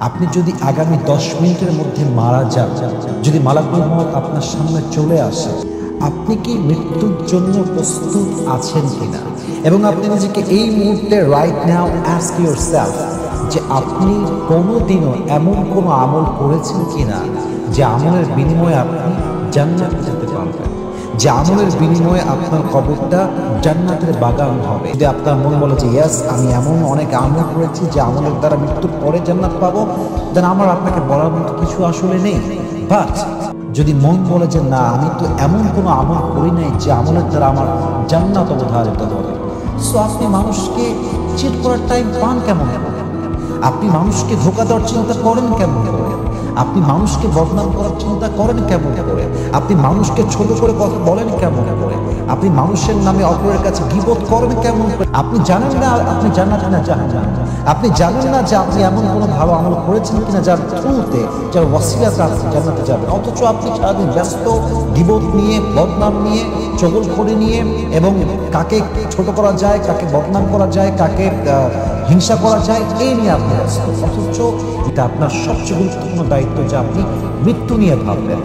আপনি যদি আগামী 10 মিনিটের মধ্যে মারা যান, যদি মালাকুল মউত আপনার সামনে চলে আসে, আপনি কি মৃত্যুর জন্য প্রস্তুত আছেন কিনা? এবং আপনি নিজেকে এই মুহূর্তে রাইট নাও আস্ক ইয়োরসেলফ যে আপনি কোনোদিনও এমন কোনো আমল করেছেন কিনা যে আমলের বিনিময়ে আপনি জান্নাতে যেতে পারবেন, যে আমলের বিনিময়ে আপনার কবরটা জান্নাতের বাগান হবে। যদি আপনার মন বলে যে ইয়েস, আমি এমন অনেক আমল করেছি যে আমলের দ্বারা মৃত্যুর পরে জান্নাত পাবো, দেন আমার আপনাকে বলার মতো কিছু আসলে নেই। বাট যদি মন বলে যে না, আমি তো এমন কোনো আমল করি নাই যে আমলের দ্বারা আমার জান্নাত অবধারিত হবে, সো আপনি মানুষকে চিট করার টাইম পান কেমন? আপনি মানুষকে ধোঁকা দেওয়ার চিন্তা করেন কেমন করে? আপনি মানুষকে বদনাম করার চিন্তা করেন কেমন করে? আপনি মানুষকে ছোট করে কথা বলেন কেমন করে? আপনি মানুষের নামে অপরের কাছে গীবত করেন কেমন করে? আপনি জানেন না আপনি জান্নাতে না জাহান্নামে, আপনি জানেন না যে আপনি এমন কোনো ভালো আমল করেছেন কিনা যার থ্রুতে, যার ওয়াসিলাতে আপনি জান্নাতে যাবেন, অথচ আপনি সারাদিন ব্যস্ত গীবত নিয়ে, বদনাম নিয়ে, চগলখড়ি নিয়ে, এবং কাকে ছোট করা যায়, কাকে বদনাম করা যায়, কাকে হিংসা করা যায়, এই নিয়ে আপনি ব্যস্ত। অথচ এটা আপনার সবচেয়ে গুরুত্বপূর্ণ দায়িত্ব যে আপনি মৃত্যু নিয়ে ভাববেন।